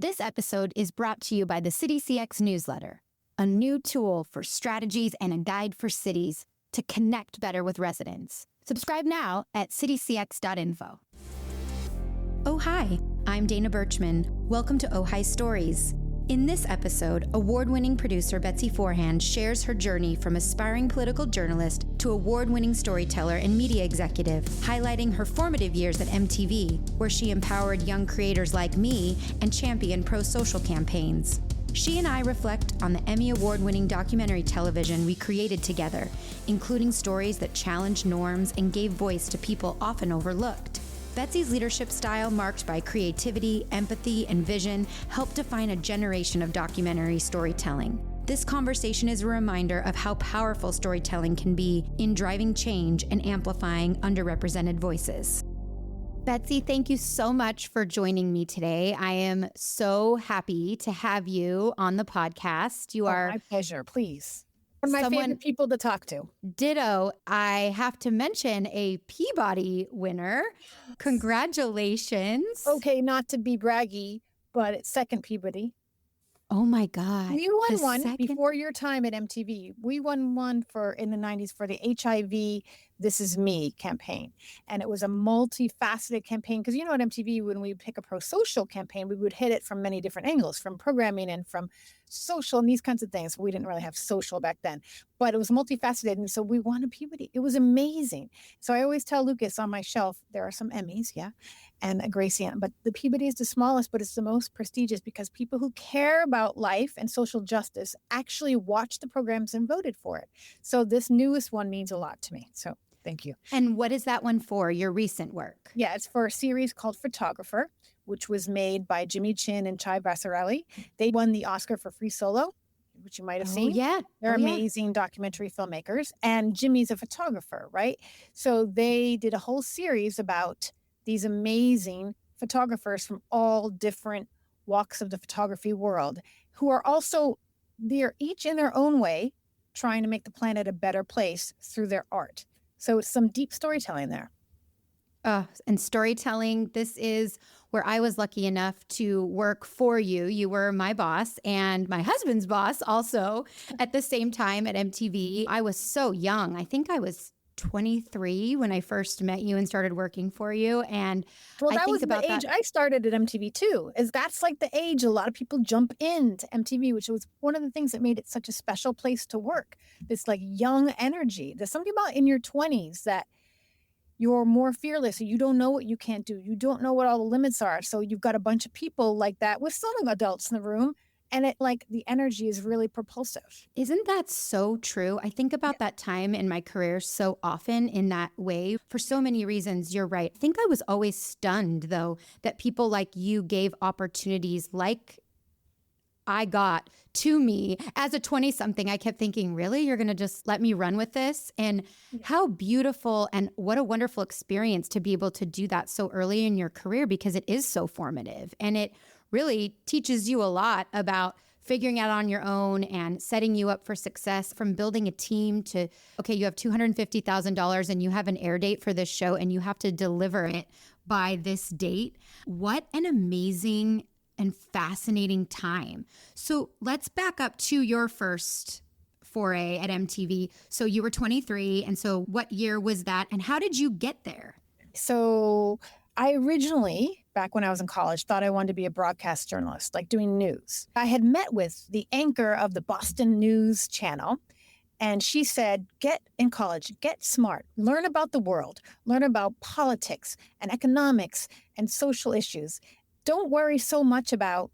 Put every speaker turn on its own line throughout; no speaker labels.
This episode is brought to you by the CityCX newsletter, a new tool for strategies and a guide for cities to connect better with residents. Subscribe now at citycx.info. Oh, hi, I'm Dana Birchman. Welcome to Oh Hi Stories. In this episode, award-winning producer Betsy Forhan shares her journey from aspiring political journalist to award-winning storyteller and media executive, highlighting her formative years at MTV, where she empowered young creators like me and championed pro-social campaigns. She and I reflect on the Emmy Award-winning documentary television we created together, including stories that challenged norms and gave voice to people often overlooked. Betsy's leadership style, marked by creativity, empathy, and vision, helped define a generation of documentary storytelling. This conversation is a reminder of how powerful storytelling can be in driving change and amplifying underrepresented voices. Betsy, thank you so much for joining me today. I am so happy to have you on the podcast. You are
my pleasure, please. One of my favorite people to talk to.
Ditto. I have to mention a Peabody winner. Congratulations.
Okay, not to be braggy, but it's second Peabody.
Oh my God.
You won one before your time at MTV. We won one in the 90s for the HIV This Is Me campaign. And it was a multifaceted campaign because, at MTV, when we pick a pro-social campaign, we would hit it from many different angles, from programming and from social and these kinds of things. We didn't really have social back then, but it was multifaceted. And so we won a Peabody. It was amazing. So I always tell Lucas on my shelf, there are some Emmys, and a Gracie, but the Peabody is the smallest, but it's the most prestigious because people who care about life and social justice actually watched the programs and voted for it. So this newest one means a lot to me. So thank you.
And what is that one for, your recent work?
Yeah, it's for a series called Photographer, which was made by Jimmy Chin and Chai Vasarhelyi. They won the Oscar for Free Solo, which you might have seen.
Yeah.
They're amazing documentary filmmakers. And Jimmy's a photographer, right? So they did a whole series about these amazing photographers from all different walks of the photography world who are also, they're each in their own way trying to make the planet a better place through their art. So it's some deep storytelling there.
And storytelling, this is where I was lucky enough to work for you. You were my boss and my husband's boss also at the same time at MTV. I was so young. I think I was 23 when I first met you and started working for you. And
that was the age I started at MTV too, that's like the age a lot of people jump into MTV, which was one of the things that made it such a special place to work. This like young energy. There's something about in your 20s that you're more fearless. You don't know what you can't do. You don't know what all the limits are. So you've got a bunch of people like that with some adults in the room. And the energy is really propulsive.
Isn't that so true? I think about that time in my career so often in that way for so many reasons. You're right. I think I was always stunned, though, that people like you gave opportunities like I got to me as a 20-something. I kept thinking, really? You're going to just let me run with this? And how beautiful and what a wonderful experience to be able to do that so early in your career, because it is so formative and it really teaches you a lot about figuring out on your own and setting you up for success, from building a team to, okay, you have $250,000 and you have an air date for this show and you have to deliver it by this date. What an amazing and fascinating time. So let's back up to your first foray at MTV. So you were 23. And so what year was that? And how did you get there?
So I originally, back when I was in college, thought I wanted to be a broadcast journalist, like doing news. I had met with the anchor of the Boston News Channel, and she said, get in college, get smart, learn about the world, learn about politics and economics and social issues. Don't worry so much about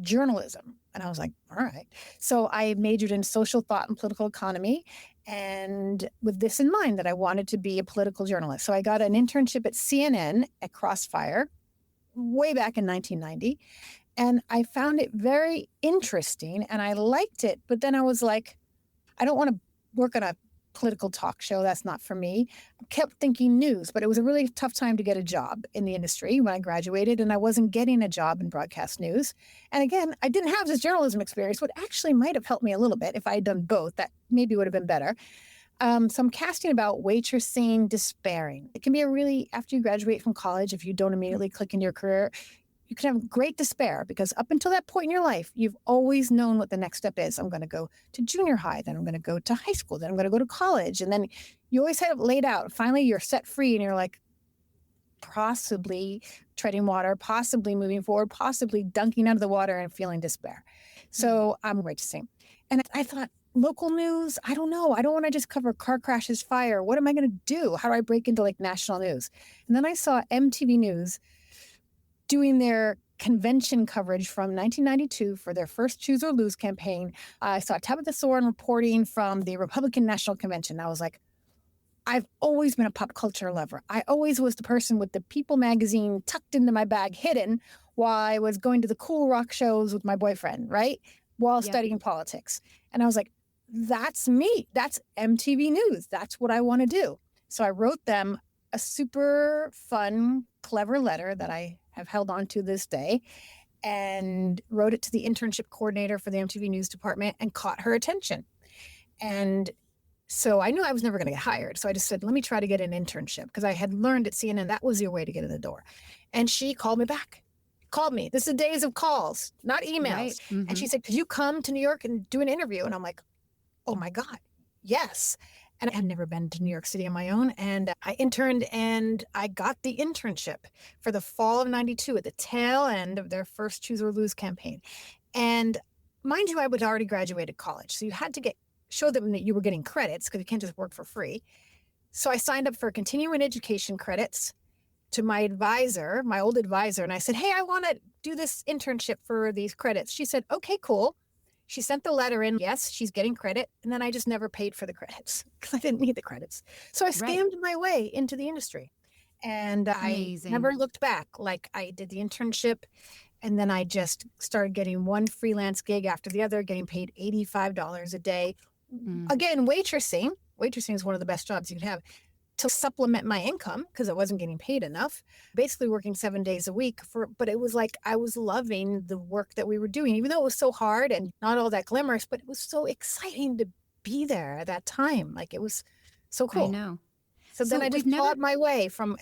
journalism. And I was like, all right. So I majored in social thought and political economy, and with this in mind, that I wanted to be a political journalist. So I got an internship at CNN at Crossfire way back in 1990. And I found it very interesting and I liked it. But then I was like, I don't want to work on a political talk show. That's not for me. I kept thinking news, but it was a really tough time to get a job in the industry when I graduated, and I wasn't getting a job in broadcast news. And again, I didn't have this journalism experience, which actually might have helped me a little bit. If I had done both, that maybe would have been better. So I'm casting about waitressing, despairing. It can be after you graduate from college, if you don't immediately click into your career, you can have great despair because up until that point in your life, you've always known what the next step is. I'm going to go to junior high, then I'm going to go to high school, then I'm going to go to college. And then you always have it laid out. Finally, you're set free and you're like, possibly treading water, possibly moving forward, possibly dunking out of the water and feeling despair. So I'm waitressing. And I thought, local news, I don't know. I don't want to just cover car crashes, fire. What am I going to do? How do I break into like national news? And then I saw MTV News doing their convention coverage from 1992 for their first Choose or Lose campaign. I saw Tabitha Soren reporting from the Republican National Convention. I was like, I've always been a pop culture lover. I always was the person with the People magazine tucked into my bag, hidden, while I was going to the cool rock shows with my boyfriend, right? While studying politics. And I was like, that's me. That's MTV News. That's what I want to do. So I wrote them a super fun, clever letter that I have held on to this day and wrote it to the internship coordinator for the MTV News department and caught her attention. And so I knew I was never going to get hired. So I just said, let me try to get an internship because I had learned at CNN that was your way to get in the door. And she called me back. Called me. This is days of calls, not emails. Right. Mm-hmm. And she said, could you come to New York and do an interview? And I'm like, oh my God, yes. And I had never been to New York City on my own. And I interned and I got the internship for the fall of 92 at the tail end of their first Choose or Lose campaign. And mind you, I had already graduated college. So you had to show them that you were getting credits because you can't just work for free. So I signed up for continuing education credits to my advisor, my old advisor. And I said, hey, I want to do this internship for these credits. She said, okay, cool. She sent the letter in. Yes, she's getting credit. And then I just never paid for the credits because I didn't need the credits. So I scammed my way into the industry. And Amazing. I never looked back. Like I did the internship and then I just started getting one freelance gig after the other, getting paid $85 a day. Again, waitressing. Waitressing is one of the best jobs you can have to supplement my income because I wasn't getting paid enough. Basically working 7 days a week but it was like I was loving the work that we were doing, even though it was so hard and not all that glamorous, but it was so exciting to be there at that time. Like it was so cool.
I know.
So then I just clawed my way from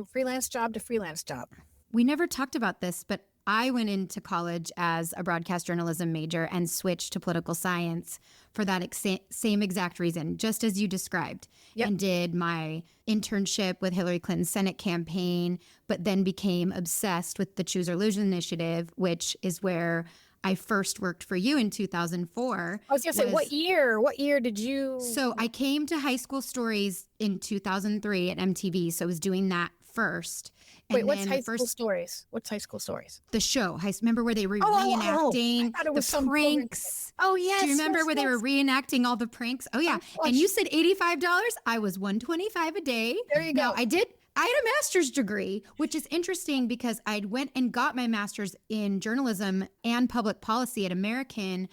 freelance job to freelance job.
We never talked about this, but I went into college as a broadcast journalism major and switched to political science for that same exact reason, just as you described, and did my internship with Hillary Clinton's Senate campaign, but then became obsessed with the Choose or Lose initiative, which is where I first worked for you in 2004.
I was going to say, what year did you?
So I came to High School Stories in 2003 at MTV, so I was doing that first.
Wait, what's High School Stories? What's High School Stories?
The show. Remember where they were reenacting the pranks?
Oh, yes.
Do you remember where they were reenacting all the pranks? Oh, yeah. And you said $85. I was $125 a day.
There you go.
Now, I had a master's degree, which is interesting because I went and got my master's in journalism and public policy at American,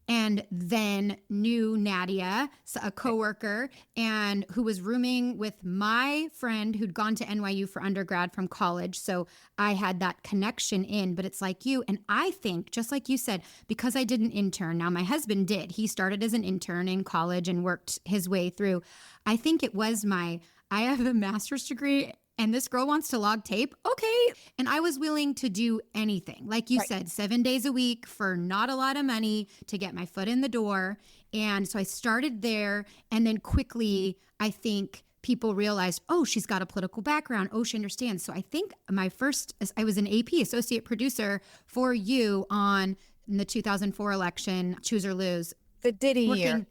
and then knew Nadia, a coworker, and who was rooming with my friend who'd gone to NYU for undergrad from college. So I had that connection in, but it's like you. And I think, just like you said, because I didn't intern, now my husband did. He started as an intern in college and worked his way through. I think it was I have a master's degree and this girl wants to log tape. Okay. And I was willing to do anything. Like you said, 7 days a week for not a lot of money to get my foot in the door. And so I started there. And then quickly, I think people realized, oh, she's got a political background. Oh, she understands. So I think I was an AP associate producer for you on the 2004 election, Choose or Lose.
The Diddy year.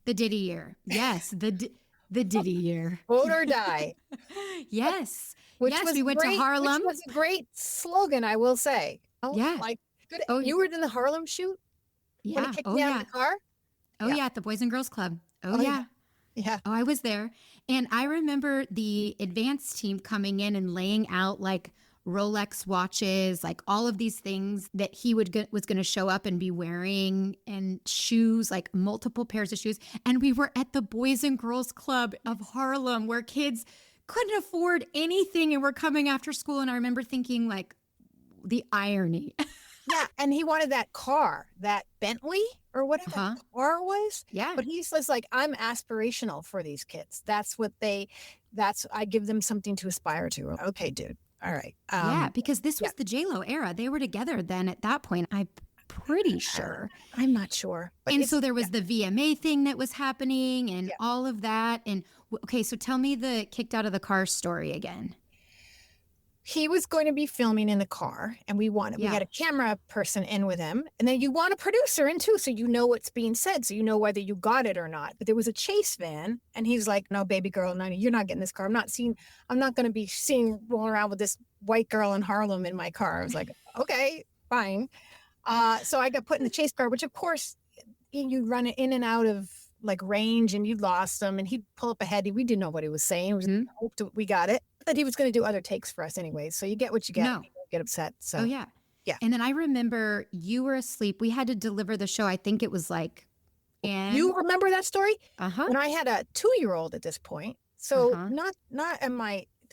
The Diddy year. Yes. The Diddy year.
Vote or die.
Yes.
We went
to Harlem.
Which was a great slogan, I will say. Oh,
yeah.
Good. Oh, you were in the Harlem shoot?
Yeah.
When he kicked me out of the car?
Oh, yeah. At the Boys and Girls Club. Oh, yeah.
Yeah.
Oh, I was there. And I remember the advance team coming in and laying out like Rolex watches, like all of these things that he was going to show up and be wearing, and shoes, like multiple pairs of shoes. And we were at the Boys and Girls Club of Harlem where kids couldn't afford anything and were coming after school. And I remember thinking like the irony.
Yeah. And he wanted that car, that Bentley or whatever that car was.
Yeah.
But he says like, I'm aspirational for these kids. I give them something to aspire to. Okay, dude. All right.
Yeah, because this was the J-Lo era. They were together then at that point, I'm pretty sure.
I'm not sure. But
And so there was the VMA thing that was happening and
Yeah.
all of that. And okay, so tell me the kicked out of the car story again.
He was going to be filming in the car, and we had a camera person in with him, and then you want a producer in too, so you know what's being said, so you know whether you got it or not. But there was a chase van, and he's like, "No, baby girl, no, you're not getting this car. I'm not going to be rolling around with this white girl in Harlem in my car." I was like, "Okay, fine." So I got put in the chase car, which of course you run in and out of like range, and you lost him, and he'd pull up ahead. We didn't know what he was saying. We hoped we got it. That he was going to do other takes for us anyway. So you get what you get.
No.
You don't get upset. So
Oh, yeah.
Yeah.
And then I remember you were asleep. We had to deliver the show. I think it was like, and
you remember that story?
Uh-huh.
And I had a 2-year-old at this point. So not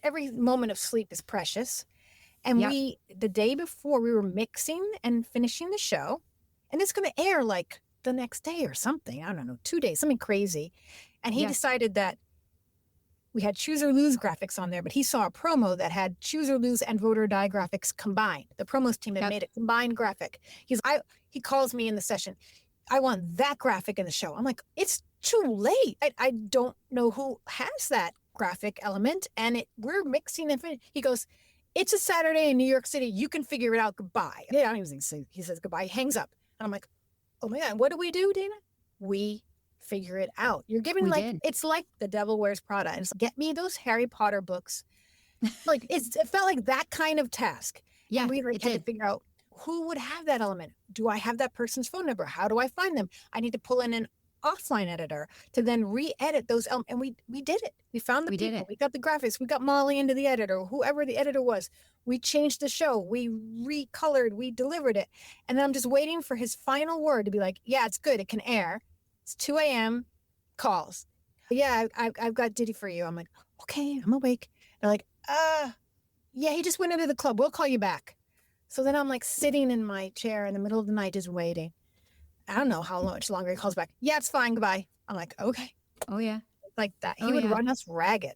every moment of sleep is precious. And the day before we were mixing and finishing the show, and it's going to air like the next day or something. I don't know, 2 days, something crazy. And he decided that we had Choose or Lose graphics on there, but he saw a promo that had Choose or Lose and Vote or Die graphics combined. The promos team had made a combined graphic. He calls me in the session. I want that graphic in the show. I'm like, it's too late. I don't know who has that graphic element, and we're mixing and he goes, "It's a Saturday in New York City. You can figure it out. Goodbye." Yeah, I don't even say, he says goodbye. He hangs up. And I'm like, oh my God, what do we do, Dana? We figure it out. You're giving it's like The Devil Wears Prada. And it's get me those Harry Potter books. Like it felt like that kind of task.
Yeah,
and we had to figure out who would have that element. Do I have that person's phone number? How do I find them? I need to pull in an offline editor to then re-edit those elements. And we did it. We found the people. We got the graphics. We got Molly into the editor, whoever the editor was. We changed the show. We recolored. We delivered it. And then I'm just waiting for his final word to be like, yeah, it's good. It can air. It's 2 a.m. calls. Yeah, I've got Diddy for you. I'm like, okay, I'm awake. They're like, yeah, he just went into the club. We'll call you back. So then I'm like sitting in my chair in the middle of the night just waiting. I don't know how much longer he calls back. Yeah, it's fine. Goodbye. I'm like, okay.
Oh, yeah.
Like that. He would run us ragged.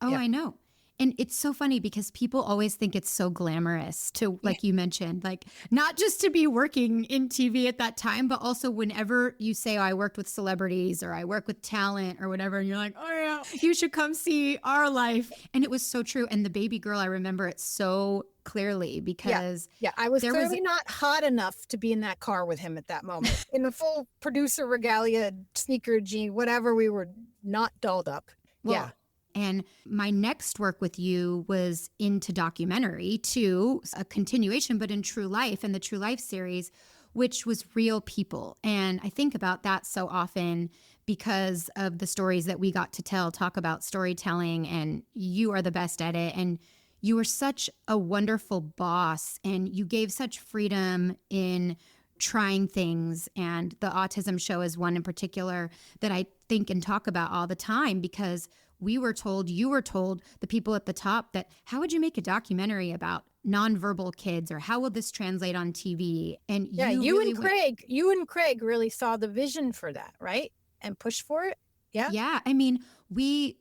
Oh, I know. And it's so funny because people always think it's so glamorous to, like you mentioned, like not just to be working in TV at that time, but also whenever you say, oh, I worked with celebrities or I work with talent or whatever. And you're like, oh, yeah, you should come see our life. And it was so true. And the baby girl, I remember it so clearly because
I was clearly not hot enough to be in that car with him at that moment. In the full producer regalia, sneaker jean, whatever, we were not dolled up.
Well, and my next work with you was into documentary too, a continuation, but in True Life and the True Life series, which was real people. And I think about that so often because of the stories that we got to talk about storytelling, and you are the best at it. And you were such a wonderful boss, and you gave such freedom in trying things. And the autism show is one in particular that I think and talk about all the time because you were told, the people at the top, that how would you make a documentary about nonverbal kids, or how will this translate on TV? And you and Craig really saw the vision for that, right? And pushed for it. Yeah. Yeah. I mean, we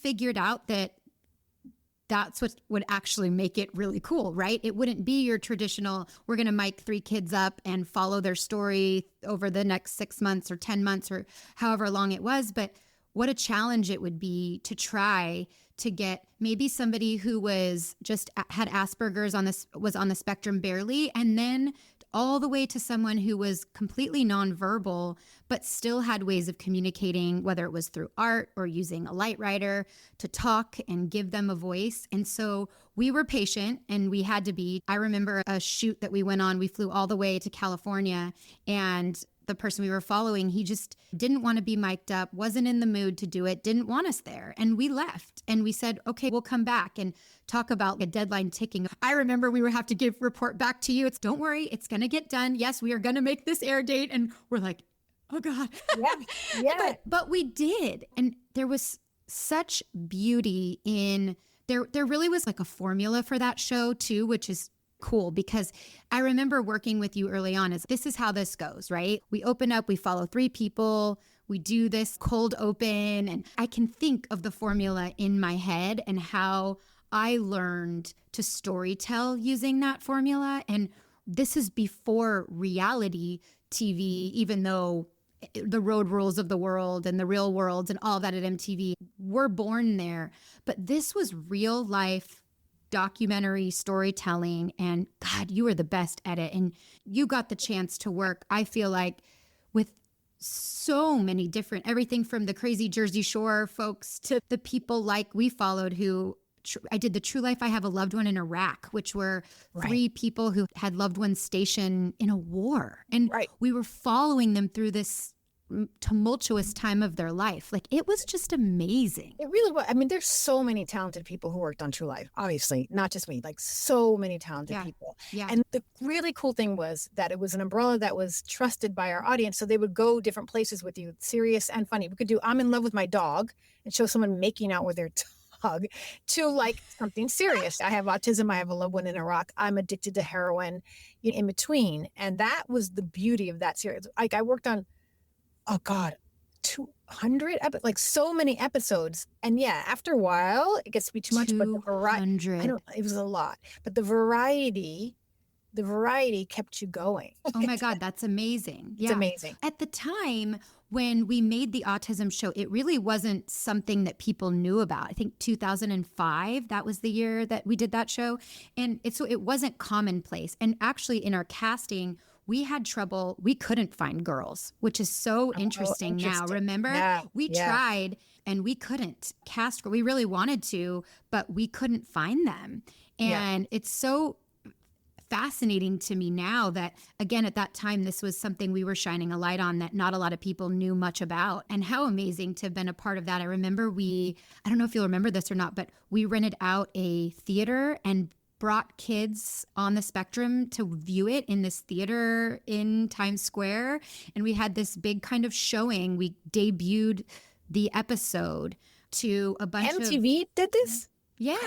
figured out that that's what would actually make it really cool, right? It wouldn't be your traditional, we're going to mic 3 kids up and follow their story over the next 6 months or 10 months or however long it was. But what a challenge it would be to try to get maybe somebody who was just had Asperger's was on the spectrum barely, and then all the way to someone who was completely nonverbal, but still had ways of communicating, whether it was through art or using a light writer to talk and give them a voice. And so we were patient, and we had to be. I remember a shoot that we went on. We flew all the way to California, and the person we were following, he just didn't want to be mic'd up, wasn't in the mood to do it, didn't want us there. And we left, and we said, okay, we'll come back and talk about a deadline ticking. I remember we would have to report back to you. Don't worry, it's going to get done. Yes, we are going to make this air date. And we're like, oh God.
Yeah.
But we did. And there was such beauty in, there really was like a formula for that show too, which is cool, because I remember working with you early on as this is how this goes, right? We open up, we follow 3 people, we do this cold open, and I can think of the formula in my head and how I learned to storytell using that formula. And this is before reality TV, even though the Road Rules of the World and the Real Worlds and all that at MTV were born there. But this was real life documentary storytelling. And God, you were the best at it. And you got the chance to work, I feel like, with so many different, everything from the crazy Jersey Shore folks to the people like we followed who I did the True Life I Have a Loved One in Iraq, which were three people who had loved ones stationed in a war. And we were following them through this tumultuous time of their life. Like, it was just amazing.
It really was. I mean, there's so many talented people who worked on True Life, obviously, not just me, like so many talented people.
Yeah.
And the really cool thing was that it was an umbrella that was trusted by our audience. So they would go different places with you, serious and funny. We could do I'm in love with my dog and show someone making out with their dog, to like something serious. I have autism. I have a loved one in Iraq. I'm addicted to heroin, in between. And that was the beauty of that series. Like, I worked on, 200, like so many episodes. And yeah, after a while, it gets to be too much. But the variety, it was a lot. But the variety kept you going.
Oh my God, that's amazing. Yeah.
It's amazing.
At the time when we made the autism show, it really wasn't something that people knew about. I think 2005, that was the year that we did that show. And so it wasn't commonplace. And actually in our casting, we had trouble. We couldn't find girls, which is so interesting now. Remember? We tried and we couldn't cast. We really wanted to, but we couldn't find them. And it's so fascinating to me now that, again, at that time, this was something we were shining a light on that not a lot of people knew much about. And how amazing to have been a part of that. I remember I don't know if you'll remember this or not, but we rented out a theater and brought kids on the spectrum to view it in this theater in Times Square. And we had this big kind of showing. We debuted the episode to a bunch
MTV did this?
Yeah.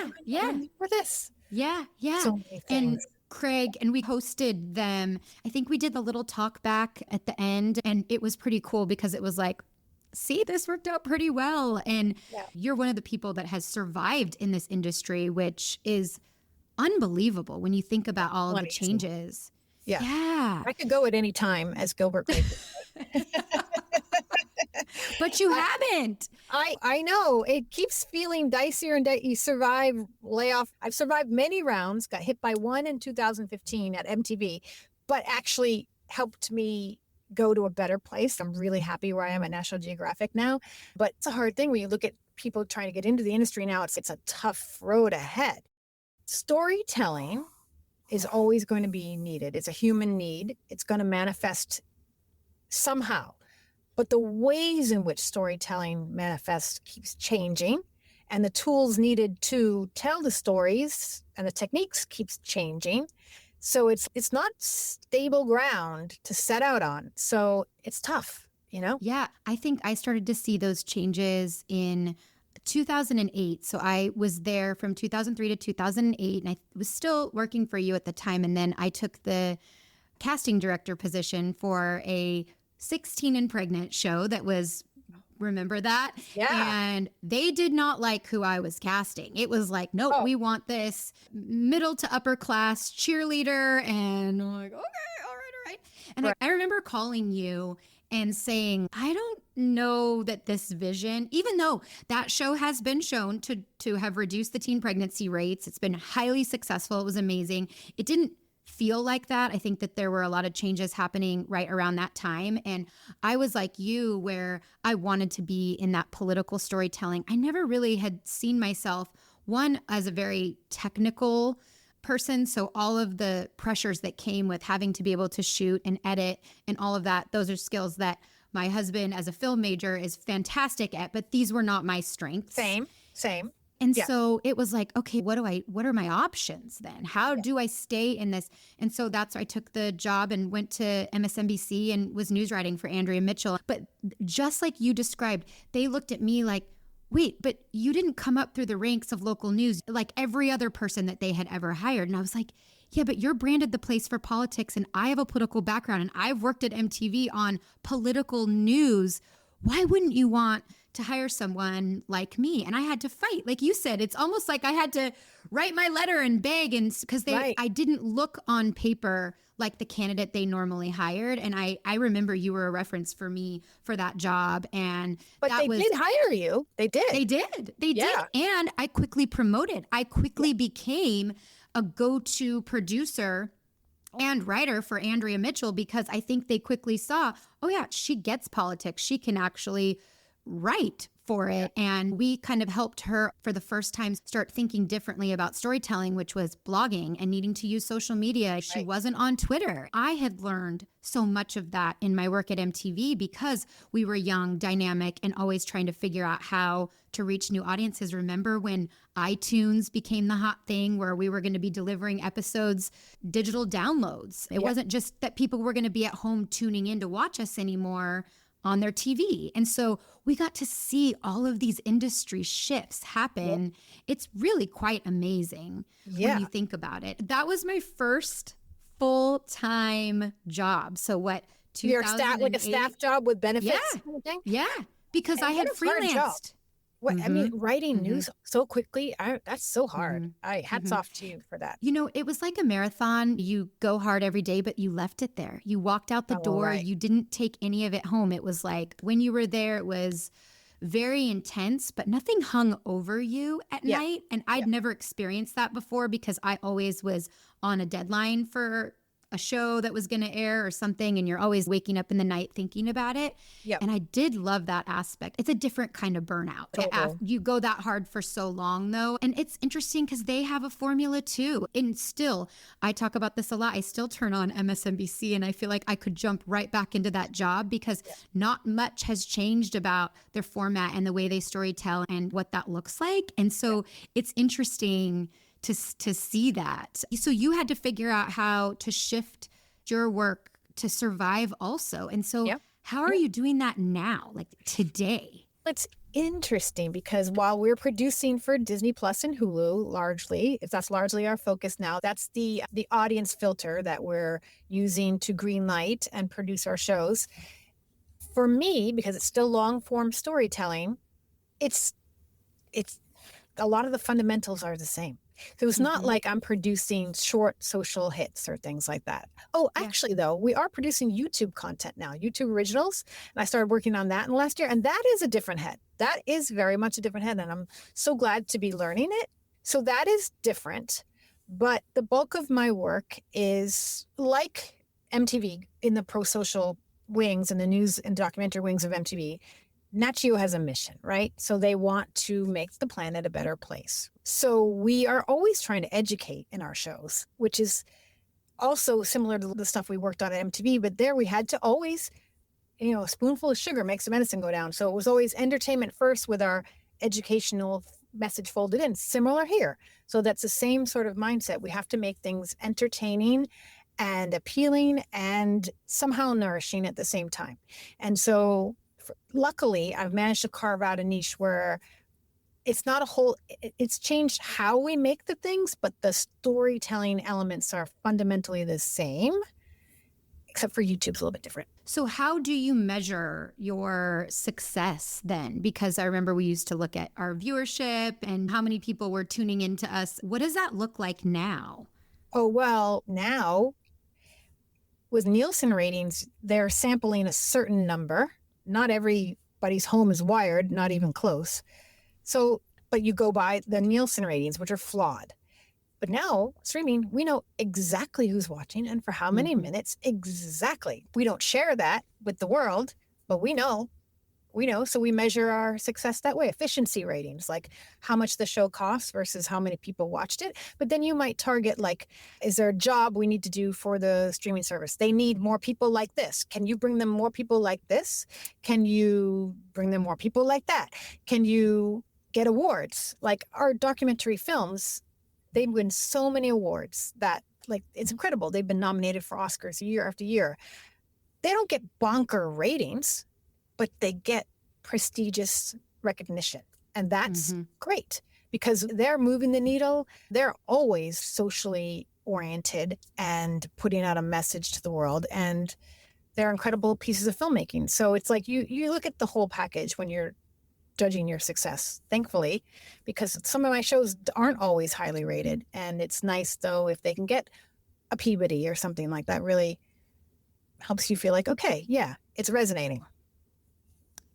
For this.
Yeah.
So many things.
And Craig, and we hosted them. I think we did the little talk back at the end, and it was pretty cool because it was like, see, this worked out pretty well. And you're one of the people that has survived in this industry, which is unbelievable when you think about all of the changes. Yeah.
I could go at any time, as Gilbert Grape.
But you haven't.
I know. It keeps feeling dicier and you survive layoff. I've survived many rounds, got hit by one in 2015 at MTV, but actually helped me go to a better place. I'm really happy where I am at National Geographic now. But it's a hard thing when you look at people trying to get into the industry now. It's a tough road ahead. Storytelling is always going to be needed. It's a human need. It's going to manifest somehow. But the ways in which storytelling manifests keeps changing, and the tools needed to tell the stories and the techniques keeps changing. So it's not stable ground to set out on. So it's tough,
Yeah, I think I started to see those changes in 2008. So I was there from 2003 to 2008, and I was still working for you at the time. And then I took the casting director position for a 16 and Pregnant show that was, remember that?
Yeah.
And they did not like who I was casting. It was like, nope, we want this middle to upper class cheerleader. And I'm like, okay, all right. And I remember calling you and saying, I don't know that this vision, even though that show has been shown to have reduced the teen pregnancy rates, it's been highly successful. It was amazing. It didn't feel like that. I think that there were a lot of changes happening right around that time. And I was like you, where I wanted to be in that political storytelling. I never really had seen myself, one, as a very technical person. So all of the pressures that came with having to be able to shoot and edit and all of that, those are skills that my husband as a film major is fantastic at, but these were not my strengths.
Same.
And so it was like, okay, what are my options then? How do I stay in this? And so that's why I took the job and went to MSNBC and was news writing for Andrea Mitchell. But just like you described, they looked at me like, wait, but you didn't come up through the ranks of local news like every other person that they had ever hired. And I was like, yeah, but you're branded the place for politics, and I have a political background, and I've worked at MTV on political news. Why wouldn't you want to hire someone like me. And I had to fight. Like you said, it's almost like I had to write my letter and beg, and because I didn't look on paper like the candidate they normally hired. And I remember you were a reference for me for that job.
But they did hire you. They did.
They did. And I quickly promoted. I quickly became a go-to producer and writer for Andrea Mitchell, because I think they quickly saw, oh yeah, she gets politics. She can actually write for it. And we kind of helped her for the first time start thinking differently about storytelling, which was blogging and needing to use social media. She wasn't on Twitter. I had learned so much of that in my work at MTV because we were young, dynamic, and always trying to figure out how to reach new audiences. Remember when iTunes became the hot thing, where we were going to be delivering episodes, digital downloads? It wasn't just that people were going to be at home tuning in to watch us anymore on their TV. And so we got to see all of these industry shifts happen. It's really quite amazing when you think about it. That was my first full-time job. So what, 2008?
Your like a staff job with benefits?
Yeah,
kind of thing?
Yeah, because I had freelanced.
I mean, writing news so quickly, that's so hard. Hats off to you for that.
You know, it was like a marathon. You go hard every day, but you left it there. You walked out the door. You didn't take any of it home. It was like when you were there, it was very intense, but nothing hung over you at night. And I'd never experienced that before because I always was on a deadline for a show that was going to air or something, and you're always waking up in the night thinking about it. And I did love that aspect. It's a different kind of burnout. You go that hard for so long, though. And it's interesting because they have a formula, too. And still, I talk about this a lot. I still turn on MSNBC, and I feel like I could jump right back into that job because not much has changed about their format and the way they storytell and what that looks like. And so it's interesting to see that. So you had to figure out how to shift your work to survive also. And so how are you doing that now, like today?
It's interesting because while we're producing for Disney Plus and Hulu largely, if that's largely our focus now, that's the audience filter that we're using to greenlight and produce our shows. For me, because it's still long form storytelling, it's a lot of the fundamentals are the same. So it's not like I'm producing short social hits or things like that. Oh, actually, though, we are producing YouTube content now, YouTube originals. And I started working on that in the last year. And that is a different head. That is very much a different head. And I'm so glad to be learning it. So that is different. But the bulk of my work is like MTV in the pro-social wings and the news and documentary wings of MTV. Nat Geo has a mission, right? So they want to make the planet a better place. So we are always trying to educate in our shows, which is also similar to the stuff we worked on at MTV. But there we had to always, a spoonful of sugar makes the medicine go down. So it was always entertainment first with our educational message folded in. Similar here. So that's the same sort of mindset. We have to make things entertaining and appealing and somehow nourishing at the same time. And so luckily, I've managed to carve out a niche where it's changed how we make the things, but the storytelling elements are fundamentally the same, except for YouTube's a little bit different.
So how do you measure your success then? Because I remember we used to look at our viewership and how many people were tuning into us. What does that look like now?
Oh, well, now with Nielsen ratings, they're sampling a certain number. Not everybody's home is wired, not even close. So, but you go by the Nielsen ratings, which are flawed. But now, streaming, we know exactly who's watching and for how many minutes exactly. We don't share that with the world, but we know. So we measure our success that way. Efficiency ratings, like how much the show costs versus how many people watched it. But then you might target, like, is there a job we need to do for the streaming service? They need more people like this. Can you bring them more people like this? Can you bring them more people like that? Can you get awards? Like our documentary films, they win so many awards that, like, it's incredible. They've been nominated for Oscars year after year. They don't get bonker ratings, but they get prestigious recognition. And that's great because they're moving the needle. They're always socially oriented and putting out a message to the world. And they're incredible pieces of filmmaking. So it's like you look at the whole package when you're judging your success, thankfully, because some of my shows aren't always highly rated. And it's nice, though, if they can get a Peabody or something like that, really helps you feel like, okay, yeah, it's resonating.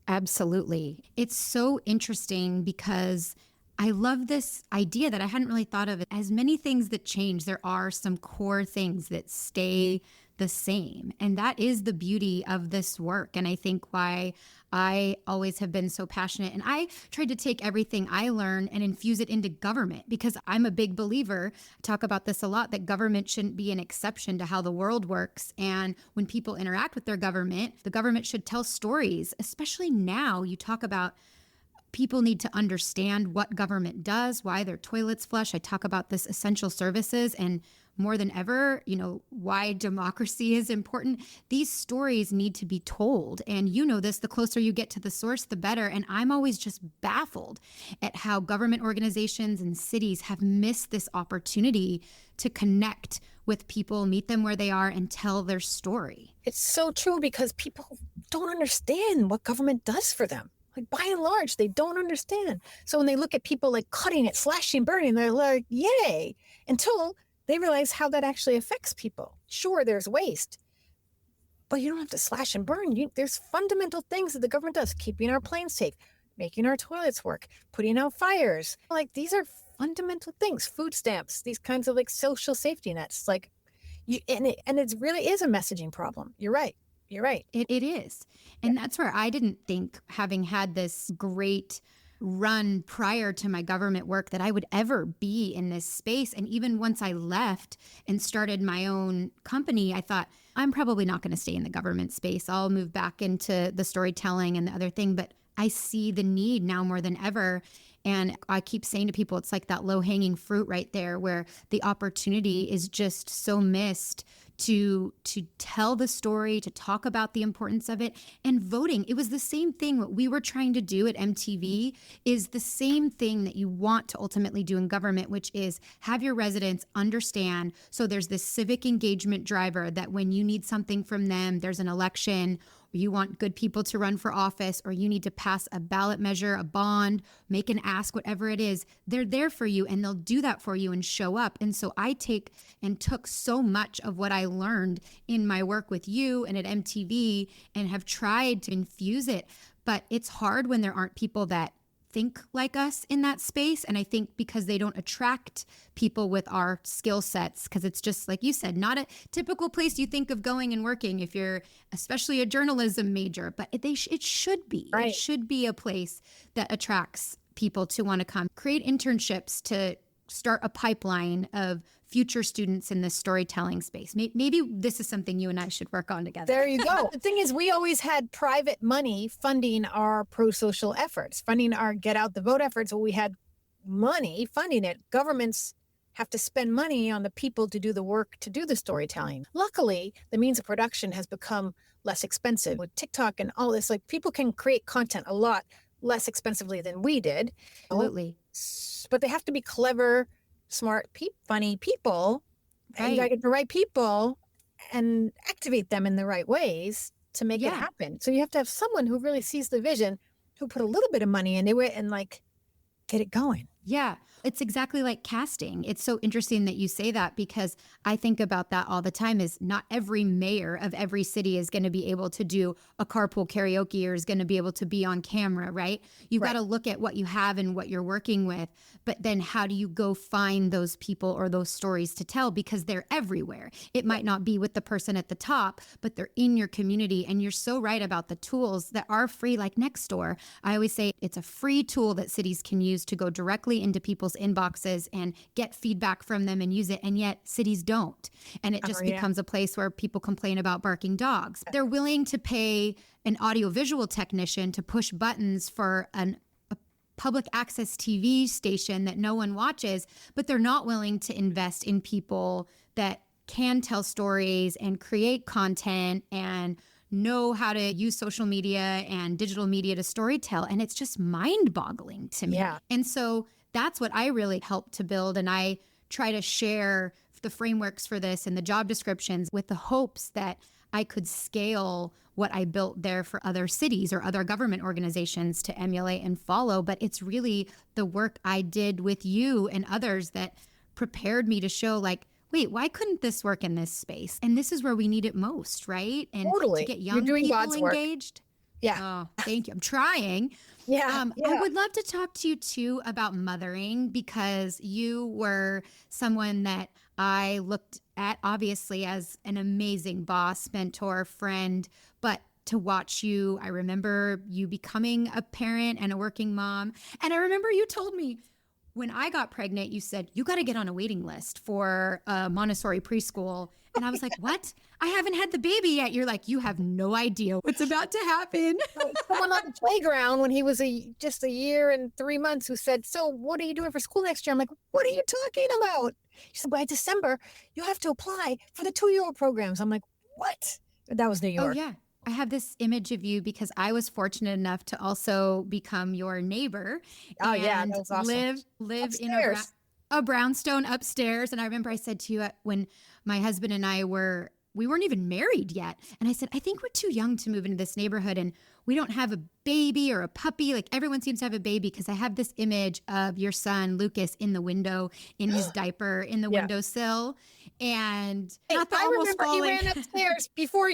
Absolutely. It's so interesting because I love this idea that I hadn't really thought of. As many things that change, there are some core things that stay the same. And that is the beauty of this work. And I think why I always have been so passionate. And I tried to take everything I learned and infuse it into government because I'm a big believer, I talk about this a lot, that government shouldn't be an exception to how the world works. And when people interact with their government, the government should tell stories, especially now. You talk about people need to understand what government does, why their toilets flush. I talk about this essential services and more than ever, why democracy is important. These stories need to be told. And you know this, the closer you get to the source, the better. And I'm always just baffled at how government organizations and cities have missed this opportunity to connect with people, meet them where they are, and tell their story.
It's so true because people don't understand what government does for them. Like, by and large, they don't understand. So when they look at people like cutting it, slashing, burning, they're like, yay, until they realize how that actually affects people. Sure, there's waste, but you don't have to slash and burn. There's fundamental things that the government does, keeping our planes safe, making our toilets work, putting out fires. Like, these are fundamental things, food stamps, these kinds of like social safety nets. Like, and it really is a messaging problem. You're right. You're right.
It is. And that's where I didn't think, having had this great run prior to my government work, that I would ever be in this space. And even once I left and started my own company, I thought, I'm probably not going to stay in the government space. I'll move back into the storytelling and the other thing. But I see the need now more than ever. And I keep saying to people, it's like that low-hanging fruit right there where the opportunity is just so missed to tell the story, to talk about the importance of it. And voting, it was the same thing. What we were trying to do at MTV is the same thing that you want to ultimately do in government, which is have your residents understand. So there's this civic engagement driver that when you need something from them, there's an election, or you want good people to run for office, or you need to pass a ballot measure, a bond, make an ask, whatever it is, they're there for you and they'll do that for you and show up. And so I took so much of what I learned in my work with you and at MTV and have tried to infuse it. But it's hard when there aren't people that think like us in that space. And I think because they don't attract people with our skill sets, because it's just, like you said, not a typical place you think of going and working if you're especially a journalism major, but it should be.
Right.
It should be a place that attracts people to want to come. Create internships to start a pipeline of future students in this storytelling space. Maybe this is something you and I should work on together.
There you go. The thing is, we always had private money funding our pro-social efforts, funding our get out the vote efforts. Well, we had money funding it. Governments have to spend money on the people to do the work, to do the storytelling. Luckily, the means of production has become less expensive. With TikTok and all this, like, people can create content a lot less expensively than we did.
Absolutely.
But they have to be clever, smart, funny people.
Right.
And you got to get the right people and activate them in the right ways to make it happen. So you have to have someone who really sees the vision, who put a little bit of money into it and like get it going.
Yeah. It's exactly like casting. It's so interesting that you say that, because I think about that all the time. Is not every mayor of every city is going to be able to do a carpool karaoke or is going to be able to be on camera, right? You've got to look at what you have and what you're working with, but then how do you go find those people or those stories to tell? Because they're everywhere. It might not be with the person at the top, but they're in your community. And you're so right about the tools that are free, like Nextdoor. I always say it's a free tool that cities can use to go directly into people's inboxes and get feedback from them and use it. And yet cities don't. And it just becomes a place where people complain about barking dogs. They're willing to pay an audiovisual technician to push buttons for a public access TV station that no one watches, but they're not willing to invest in people that can tell stories and create content and know how to use social media and digital media to storytell. And it's just mind-boggling to me.
Yeah.
And so that's what I really help to build. And I try to share the frameworks for this and the job descriptions with the hopes that I could scale what I built there for other cities or other government organizations to emulate and follow. But it's really the work I did with you and others that prepared me to show like, wait, why couldn't this work in this space? And this is where we need it most, right? And
Totally.
to get
You're
young
doing
people
God's work.
engaged.
Yeah.
Oh, thank you. I'm trying.
Yeah.
I would love to talk to you too about mothering, because you were someone that I looked at obviously as an amazing boss, mentor, friend, but to watch you, I remember you becoming a parent and a working mom. And I remember you told me when I got pregnant, you said, you got to get on a waiting list for a Montessori preschool. And I was like, what? I haven't had the baby yet. You're like, you have no idea what's about to happen.
Someone on the playground when he was just a year and 3 months who said, so what are you doing for school next year? I'm like, what are you talking about? She said, by December, you have to apply for the 2-year-old programs. I'm like, what? That was New York.
Oh, yeah. I have this image of you because I was fortunate enough to also become your neighbor.
Oh, yeah. That was awesome.
Live in a brownstone upstairs. And I remember I said to you when my husband and I we weren't even married yet. And I said, I think we're too young to move into this neighborhood. And we don't have a baby or a puppy. Like everyone seems to have a baby, because I have this image of your son, Lucas, in the window, in his diaper, in the windowsill. And not the
I
almost
remember
falling.
he ran upstairs before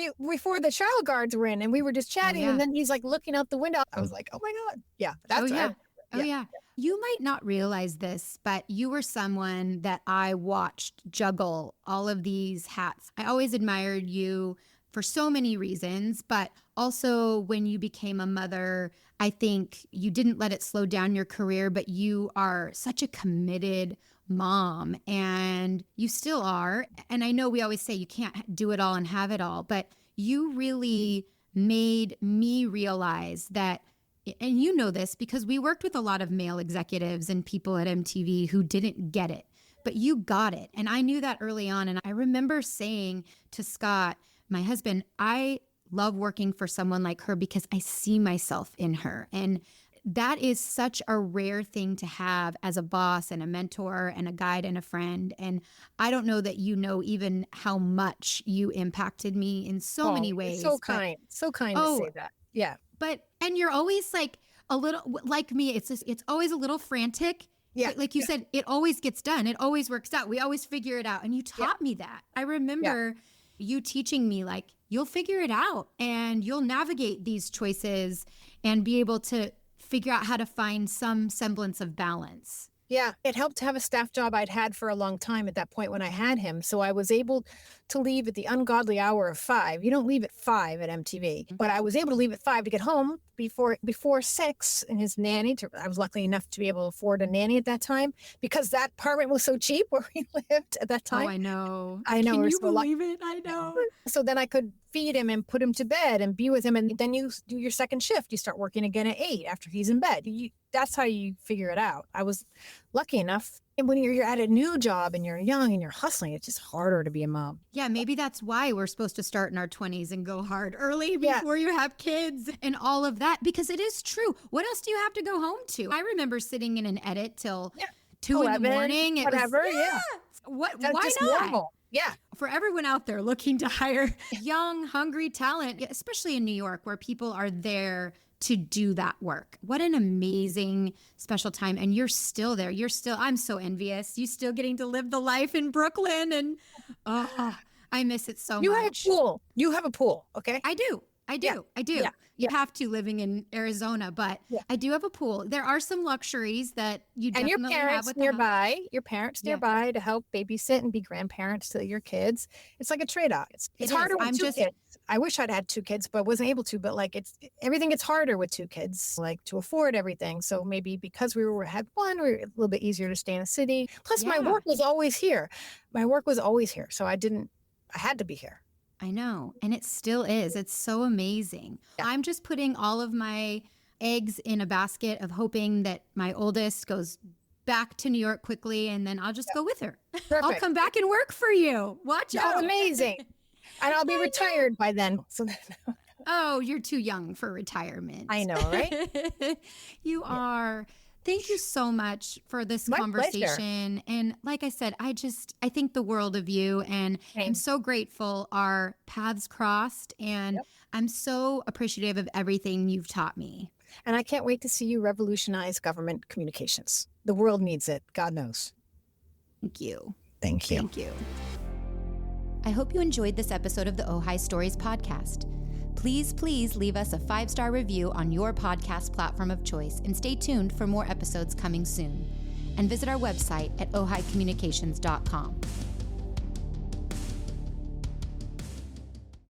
the child guards were in, and we were just chatting. And then he's like looking out the window. I was like, oh my God. Yeah. That's right.
Oh, yeah. You might not realize this, but you were someone that I watched juggle all of these hats. I always admired you for so many reasons, but also when you became a mother, I think you didn't let it slow down your career, but you are such a committed mom, and you still are. And I know we always say you can't do it all and have it all, but you really made me realize that. And you know this because we worked with a lot of male executives and people at MTV who didn't get it, but you got it. And I knew that early on. And I remember saying to Scott, my husband, I love working for someone like her because I see myself in her. And that is such a rare thing to have as a boss and a mentor and a guide and a friend. And I don't know that you know even how much you impacted me in so many ways.
So kind to say that. Yeah.
And you're always like a little like me. It's always a little frantic.
Yeah.
Like you said, it always gets done. It always works out. We always figure it out. And you taught me that. I remember you teaching me like, you'll figure it out and you'll navigate these choices and be able to figure out how to find some semblance of balance.
Yeah, it helped to have a staff job I'd had for a long time at that point when I had him. So I was able to leave at the ungodly hour of 5. You don't leave at 5 at MTV, but I was able to leave at 5 to get home before 6. And his nanny, I was lucky enough to be able to afford a nanny at that time because that apartment was so cheap where we lived at that time.
Oh, I know.
Can
you believe it? I know.
So then I could feed him and put him to bed and be with him. And then you do your second shift. You start working again at 8 after he's in bed. That's how you figure it out. I was lucky enough. And when you're at a new job and you're young and you're hustling, it's just harder to be a mom.
Yeah, maybe that's why we're supposed to start in our 20s and go hard early before you have kids and all of that, because it is true. What else do you have to go home to? I remember sitting in an edit till 2 in the morning.
Whatever,
Why
just
not?
Normal. Yeah.
For everyone out there looking to hire young, hungry talent, especially in New York where people are there to do that work. What an amazing special time. And you're still there. I'm so envious. You still getting to live the life in Brooklyn. And I miss it so much.
You have a pool. Okay.
I do.
Yeah.
You have to living in Arizona, but I do have a pool. There are some luxuries that you definitely have with
nearby. Your parents nearby to help babysit and be grandparents to your kids. It's like a trade-off. It's harder with 2 kids. I wish I'd had 2 kids, but wasn't able to. But like everything gets harder with 2 kids, like to afford everything. So maybe because we had one, we were a little bit easier to stay in the city. Plus, my work was always here. So I had to be here.
I know. And it still is. It's so amazing. Yeah. I'm just putting all of my eggs in a basket of hoping that my oldest goes back to New York quickly, and then I'll just go with her.
Perfect.
I'll come back and work for you. Watch out.
Oh, amazing. And I'll be retired by then. So
Oh, you're too young for retirement.
I know, right?
You are. Thank you so much for this
My
conversation. And like I said, I think the world of you, and I'm so grateful our paths crossed, and I'm so appreciative of everything you've taught me.
And I can't wait to see you revolutionize government communications. The world needs it. God knows.
Thank you.
Thank you.
Thank you. I hope you enjoyed this episode of the Ojai Stories podcast. Please leave us a 5-star review on your podcast platform of choice, and stay tuned for more episodes coming soon. And visit our website at ohaicommunications.com.